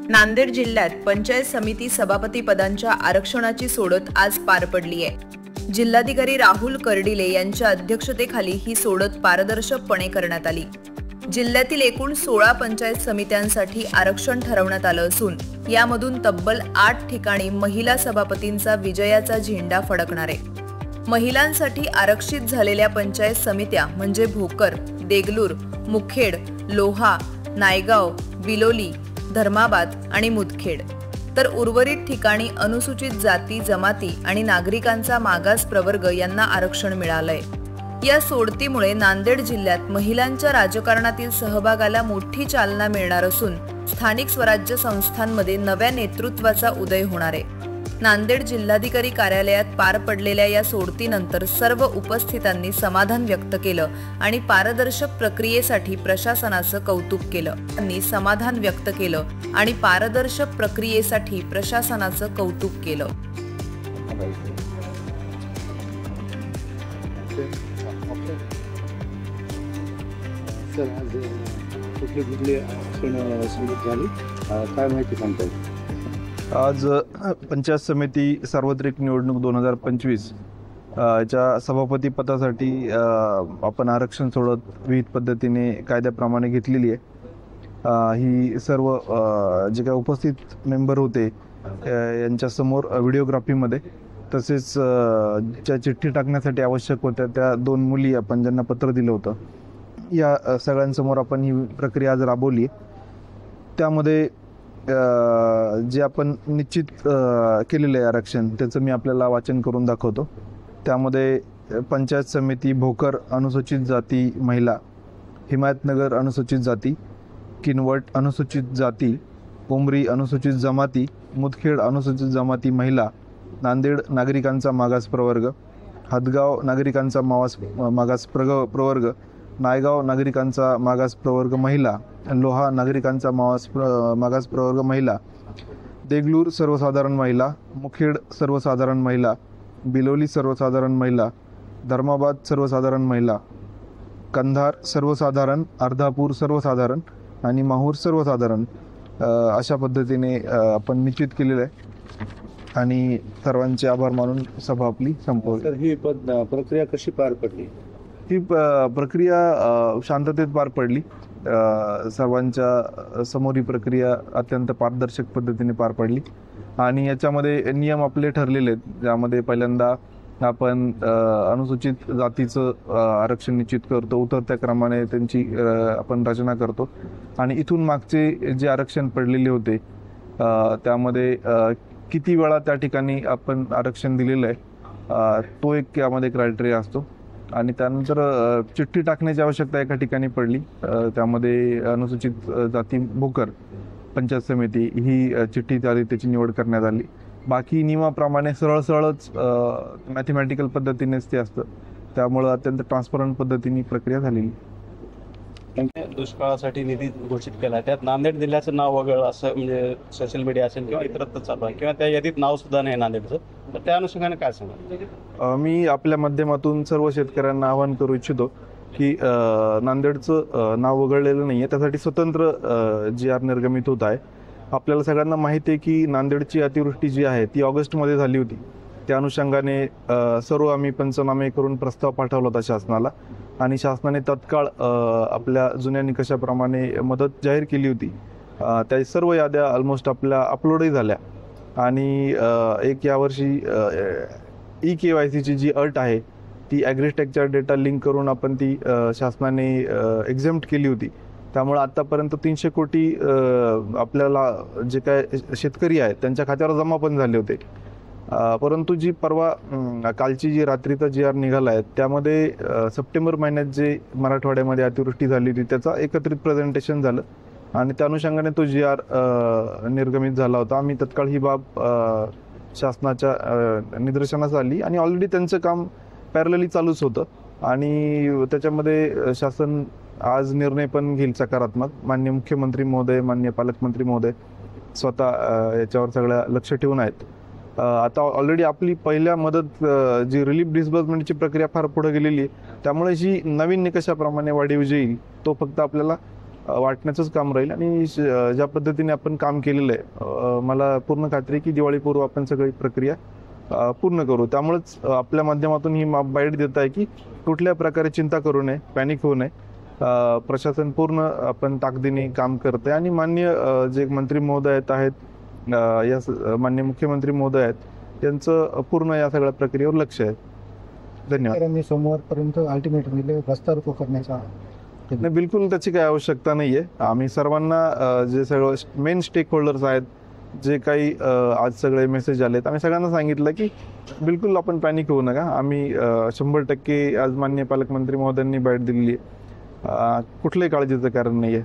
नांदेड जिल्ह्यात पंचायत समिती सभापती पदांच्या आरक्षणाची सोडत आज पार पडली आहे। जिल्हाधिकारी राहुल कर्डिले यांच्या अध्यक्षतेखाली ही सोडत पारदर्शकपणे करण्यात आली। जिल्ह्यातील एकूण 16 पंचायत समित्यांसाठी आरक्षण ठरवण्यात आलं असून यामधून तब्बल 8 ठिकाणी महिला सभापतींचा विजयाचा झेंडा फडकणार आहे। महिलांसाठी आरक्षित झालेल्या पंचायत समित्या म्हणजे भोकर, देगलूर, मुखेड, लोहा, नायगाव, बिलोली, धर्माबाद आणि मुदखेड, तर उर्वरित ठिकाणी अनुसूचित जाती जमाती आणि नागरिकांचा मागास प्रवर्ग यांना आरक्षण मिळालंय। या सोडतीमुळे नांदेड जिल्ह्यात महिलांच्या राजकारणातील सहभागाला मोठी चालना मिळणार असून स्थानिक स्वराज्य संस्थांमध्ये नव्या नेतृत्वाचा उदय होणार आहे। नांदेड जिल्हाधिकारी कार्यालयात पार पडलेल्या या सोडतीनंतर सर्व उपस्थितांनी समाधान व्यक्त केलं आणि पारदर्शक प्रक्रियेसाठी प्रशासनाचं कौतुक केलं। त्यांनी समाधान व्यक्त केलं आणि पारदर्शक प्रक्रियेसाठी प्रशासनाचं कौतुक केलं। काय माहिती सांगता? आज पंचायत समिती सार्वत्रिक निवडणूक 2025 च्या सभापती पदासाठी आपण आरक्षण सोडत विविध पद्धतीने कायद्याप्रमाणे घेतलेली आहे। ही सर्व जे काही उपस्थित मेंबर होते यांच्यासमोर व्हिडिओग्राफीमध्ये तसेच ज्या चिठ्ठी टाकण्यासाठी आवश्यक होत्या त्या 2 मुली आपण ज्यांना पत्र दिलं होतं, या सगळ्यांसमोर आपण ही प्रक्रिया आज राबवली। त्यामध्ये जे आपण निश्चित केलेलं आहे आरक्षण त्याचं मी आपल्याला वाचन करून दाखवतो। त्यामध्ये पंचायत समिती भोकर अनुसूचित जाती महिला, हिमायतनगर अनुसूचित जाती, किनवट अनुसूचित जाती, उमरी अनुसूचित जमाती, मुदखेड अनुसूचित जमाती महिला, नांदेड नागरिकांचा मागास प्रवर्ग, हदगाव नागरिकांचा मागास प्रवर्ग, नायगाव नागरिकांचा मागास प्रवर्ग महिला, लोहा नागरिकांचा मागास प्रवर्ग महिला, देगलूर सर्वसाधारण महिला, मुखेड सर्वसाधारण महिला, बिलोली सर्वसाधारण महिला, धर्माबाद सर्वसाधारण महिला, कंधार सर्वसाधारण, अर्धापूर सर्वसाधारण आणि माहूर सर्वसाधारण अशा पद्धतीने आपण निश्चित केलेलं आहे आणि सर्वांचे आभार मानून सभा आपली संपवली। तर ही प्रक्रिया कशी पार पडली? ही प्रक्रिया शांततेत पार पडली। सर्वांच्या समोर ही प्रक्रिया अत्यंत पारदर्शक पद्धतीने पार पडली आणि याच्यामध्ये नियम आपले ठरलेले आहेत, ज्यामध्ये पहिल्यांदा आपण अनुसूचित जातीचं आरक्षण निश्चित करतो, उतरत्या क्रमाने त्यांची आपण रचना करतो आणि इथून मागचे जे आरक्षण पडलेले होते त्यामध्ये किती वेळा त्या ठिकाणी आपण आरक्षण दिलेलं आहे तो एक यामध्ये क्रायटेरिया असतो आणि त्यानंतर चिठ्ठी टाकण्याची आवश्यकता एका ठिकाणी पडली। त्यामध्ये अनुसूचित जाती भोकर पंचायत समिती ही चिठ्ठी त्याची निवड करण्यात आली। बाकी नियमाप्रमाणे सरळच मॅथमॅटिकल पद्धतीनेच ते असतं, त्यामुळं अत्यंत ट्रान्सपरंट पद्धतीने प्रक्रिया झालेली। दुष्काळासाठी निधी घोषित केला, त्यात नांदेड जिल्ह्याचं नाव वगळं असं म्हणजे सोशल मीडिया असेल किंवा इतरत्र चालू आहे किंवा त्या यादीत नाव सुद्धा नाही नांदेडचं, तर त्या अनुषंगाने काय सांगा? मी आपल्या माध्यमातून सर्व शेतकऱ्यांना आवाहन करू इच्छितो की नांदेडचं नाव वगळलेलं नाही आहे, त्यासाठी स्वतंत्र GR निर्गमित होत आहे। आपल्याला सगळ्यांना माहिती आहे की नांदेडची अतिवृष्टी जी आहे ती ऑगस्टमध्ये झाली होती। त्या अनुषंगाने सर्व आम्ही पंचनामे करून प्रस्ताव पाठवला होता शासनाला आणि शासनाने तत्काळ आपल्या जुन्या निकषाप्रमाणे मदत जाहीर केली होती। त्या सर्व याद्या ऑलमोस्ट आपल्या अपलोडही झाल्या आणि एक यावर्षी EKYCची जी अट आहे ती ॲग्रिस्टॅकच्या डेटा लिंक करून आपण ती शासनाने एक्झेम्प्ट केली होती। त्यामुळे आत्तापर्यंत 300 कोटी आपल्याला जे काय शेतकरी आहेत त्यांच्या खात्यावर जमा पण झाले होते। परंतु जी परवा कालची जी रात्रीचा GR निघाला आहे त्यामध्ये सप्टेंबर महिन्यात जे मराठवाड्यामध्ये अतिवृष्टी झाली होती त्याचा एकत्रित प्रेझेंटेशन झालं आणि त्या अनुषंगाने तो GR निर्गमित झाला होता। आम्ही तत्काळ ही बाब शासनाच्या निदर्शनास आली आणि ऑलरेडी त्यांचं काम पॅरलली चालूच होतं आणि त्याच्यामध्ये शासन आज निर्णय पण घेईल सकारात्मक। माननीय मुख्यमंत्री महोदय, माननीय पालकमंत्री महोदय स्वतः याच्यावर सगळ्या लक्ष ठेवून आहेत। आता ऑलरेडी आपली पहिल्या मदत जी रिलीफ डिस्बर्समेंटची प्रक्रिया फार पुढे गेलेली आहे, त्यामुळे जी नवीन निकषाप्रमाणे वाढीव येईल तो फक्त आपल्याला वाटण्याचंच काम राहील आणि ज्या पद्धतीने आपण काम केलेलं आहे मला पूर्ण खात्री आहे की दिवाळीपूर्व आपण सगळी प्रक्रिया पूर्ण करू. त्यामुळेच आपल्या माध्यमातून ही बाईट देत आहे की कुठल्या प्रकारे चिंता करू नये, पॅनिक होऊ नये. प्रशासन पूर्ण आपण ताकदीने काम करते आणि माननीय जे मंत्री महोदय आहेत या माननीय मुख्यमंत्री महोदय आहेत त्यांचं पूर्ण या सगळ्या प्रक्रियेवर लक्ष आहे. धन्यवाद. सोमवारपर्यंत अल्टिमेटम दिले, रस्ता रोको करण्याचा नाही, बिलकुल त्याची काही आवश्यकता नाही आहे. आम्ही सर्वांना जे सगळं मेन स्टेक होल्डर्स आहेत, जे काही आज सगळे मेसेज आलेत, आम्ही सगळ्यांना सांगितलं की बिलकुल आपण पॅनिक होऊ नका. आम्ही 100% आज माननीय पालकमंत्री महोदयांनी बाईट दिलेली आहे. कुठल्याही काळजीचं कारण नाही आहे.